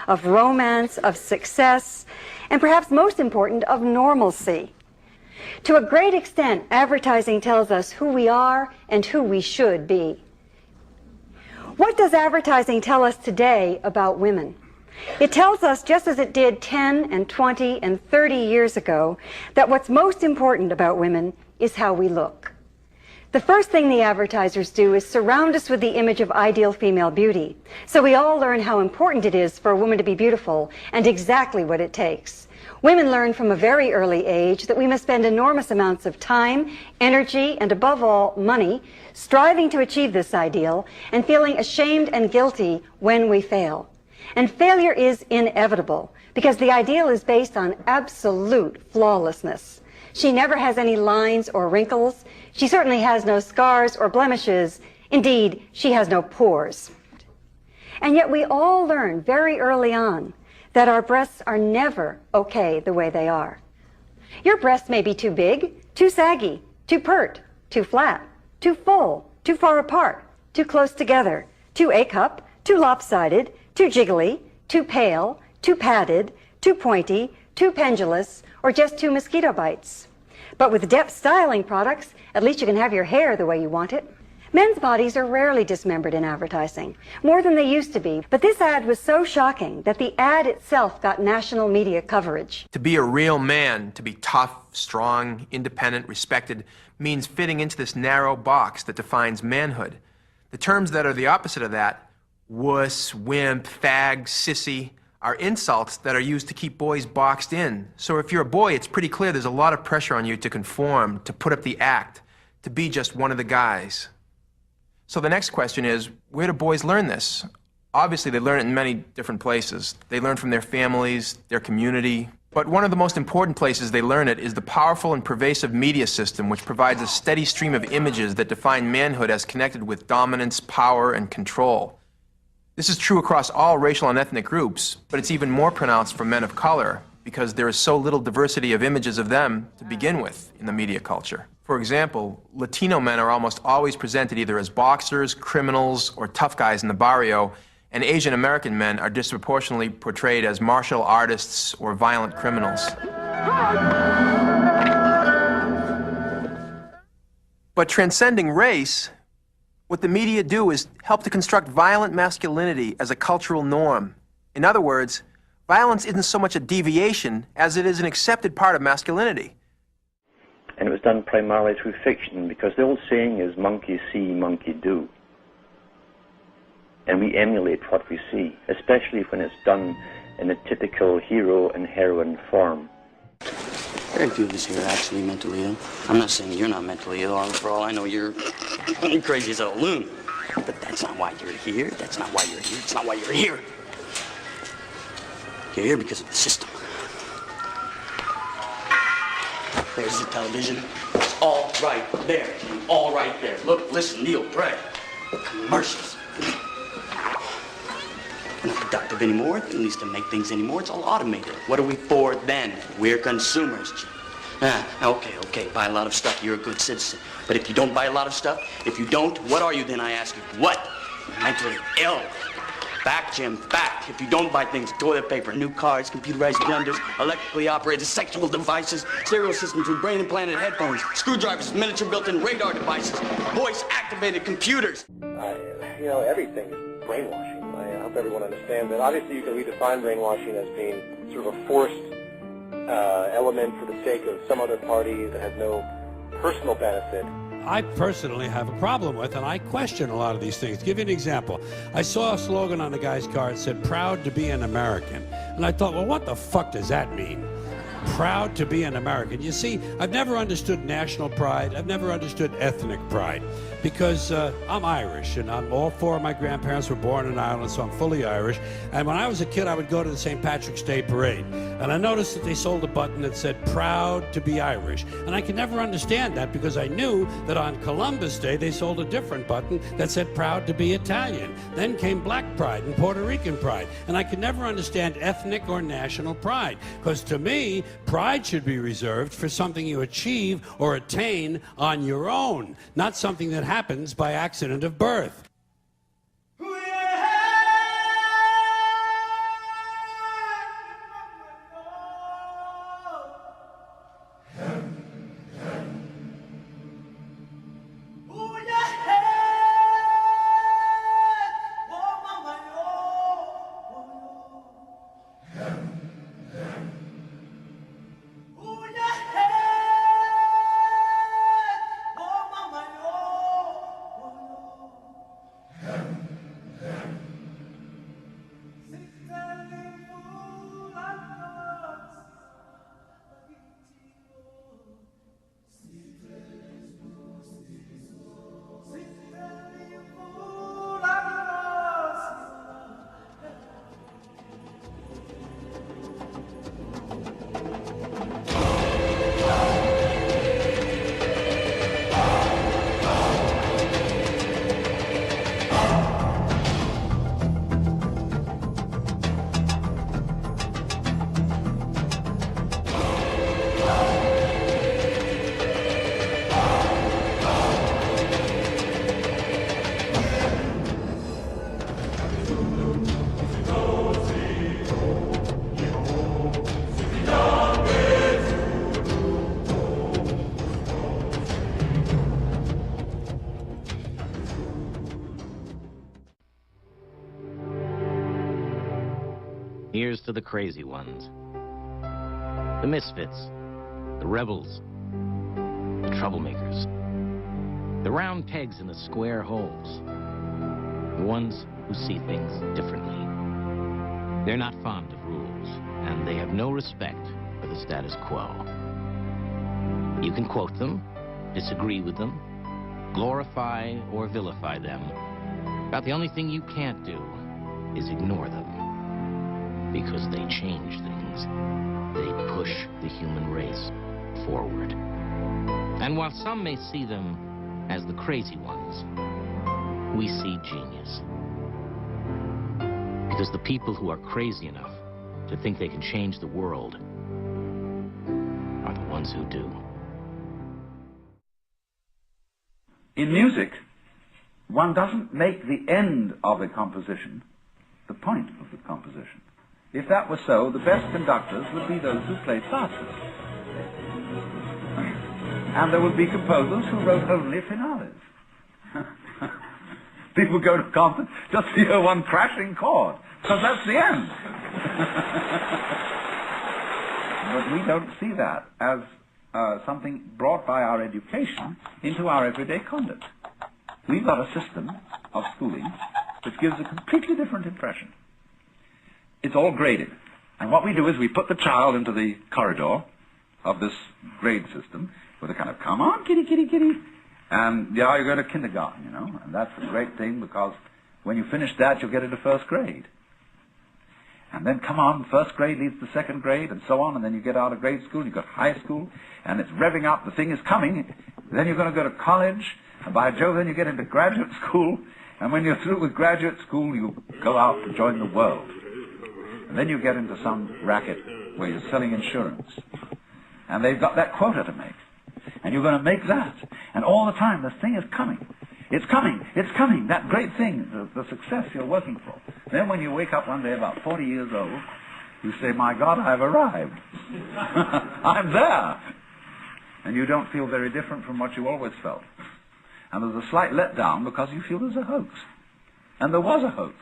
of romance, of success, and perhaps most important, of normalcy. To a great extent, advertising tells us who we are and who we should be. What does advertising tell us today about women? It tells us, just as it did 10 and 20 and 30 years ago, that what's most important about women is how we look. The first thing the advertisers do is surround us with the image of ideal female beauty. So we all learn how important it is for a woman to be beautiful and exactly what it takes. Women learn from a very early age that we must spend enormous amounts of time, energy, and above all, money, striving to achieve this ideal and feeling ashamed and guilty when we fail. And failure is inevitable because the ideal is based on absolute flawlessness. She never has any lines or wrinkles. She certainly has no scars or blemishes. Indeed, she has no pores. And yet we all learn very early on that our breasts are never okay the way they are. Your breasts may be too big, too saggy, too pert, too flat, too full, too far apart, too close together, too A-cup, too lopsided, too jiggly, too pale, too padded, too pointy, too pendulous, or just too mosquito bites. But with depth styling products, at least you can have your hair the way you want it. Men's bodies are rarely dismembered in advertising, more than they used to be. But this ad was so shocking that the ad itself got national media coverage. To be a real man, to be tough, strong, independent, respected, means fitting into this narrow box that defines manhood. The terms that are the opposite of that, wuss, wimp, fag, sissy, are insults that are used to keep boys boxed in. So if you're a boy, it's pretty clear there's a lot of pressure on you to conform, to put up the act, to be just one of the guys. So the next question is, where do boys learn this? Obviously, they learn it in many different places. They learn from their families, their community. But one of the most important places they learn it is the powerful and pervasive media system, which provides a steady stream of images that define manhood as connected with dominance, power, and control. This is true across all racial and ethnic groups, but it's even more pronounced for men of color because there is so little diversity of images of them to begin with in the media culture. For example, Latino men are almost always presented either as boxers, criminals, or tough guys in the barrio, and Asian American men are disproportionately portrayed as martial artists or violent criminals. But transcending race, what the media do is help to construct violent masculinity as a cultural norm. In other words, violence isn't so much a deviation as it is an accepted part of masculinity. And it was done primarily through fiction, because the old saying is monkey see, monkey do. And we emulate what we see, especially when it's done in a typical hero and heroine form. Very few of us here are actually mentally ill. I'm not saying you're not mentally ill. For all I know, you're crazy as a loon. But that's not why you're here. That's not why you're here. It's not why you're here. You're here because of the system. There's the television. It's all right there. All right there. Look, listen, Neil, pray. Commercials. We're not productive anymore, at least to make things anymore. It's all automated. What are we for then? We're consumers. Okay, buy a lot of stuff. You're a good citizen. But if you don't buy a lot of stuff, if you don't, what are you then, I ask you? What? Mentally ill. Fact, Jim, fact. If you don't buy things, toilet paper, new cars, computerized blenders, electrically operated sexual devices, stereo systems with brain-implanted headphones, screwdrivers, miniature built-in radar devices, voice-activated computers. Everything is brainwashing. I hope everyone understands that. Obviously, you can redefine brainwashing as being sort of a forced element for the sake of some other party that has no personal benefit. I personally have a problem with, and I question a lot of these things. Give you an example. I saw a slogan on the guy's car that said, "Proud to be an American." And I thought, well, what the fuck does that mean? Proud to be an American. You see, I've never understood national pride. I've never understood ethnic pride because I'm Irish, and all four of my grandparents were born in Ireland, so I'm fully Irish. And when I was a kid, I would go to the St. Patrick's Day parade, and I noticed that they sold a button that said, "Proud to be Irish." And I could never understand that because I knew that on Columbus Day, they sold a different button that said, "Proud to be Italian." Then came Black pride and Puerto Rican pride, and I could never understand ethnic or national pride because to me, pride should be reserved for something you achieve or attain on your own, not something that happens by accident of birth. Here's to the crazy ones. The misfits, the rebels, the troublemakers, the round pegs in the square holes, the ones who see things differently. They're not fond of rules, and they have no respect for the status quo. You can quote them, disagree with them, glorify or vilify them, but the only thing you can't do is ignore them, because they change things. They push the human race forward. And while some may see them as the crazy ones, we see genius. Because the people who are crazy enough to think they can change the world are the ones who do. In music, one doesn't make the end of a composition the point of the composition. If that were so, the best conductors would be those who played fastest. And there would be composers who wrote only finales. People go to concerts just to hear one crashing chord, because that's the end. But we don't see that as something brought by our education into our everyday conduct. We've got a system of schooling which gives a completely different impression. It's all graded. And what we do is we put the child into the corridor of this grade system with a kind of, come on, kitty, kitty, kitty. And yeah, you're going to kindergarten, you know. And that's a great thing, because when you finish that, you'll get into first grade. And then, come on, first grade leads to second grade, and so on. And then you get out of grade school, you've got high school, and it's revving up, the thing is coming. Then you're going to go to college, and by Jove, then you get into graduate school. And when you're through with graduate school, you go out to join the world. And then you get into some racket where you're selling insurance. And they've got that quota to make. And you're going to make that. And all the time, this thing is coming. It's coming. It's coming. That great thing, the success you're working for. Then when you wake up one day about 40 years old, you say, my God, I've arrived. I'm there. And you don't feel very different from what you always felt. And there's a slight letdown because you feel there's a hoax. And there was a hoax.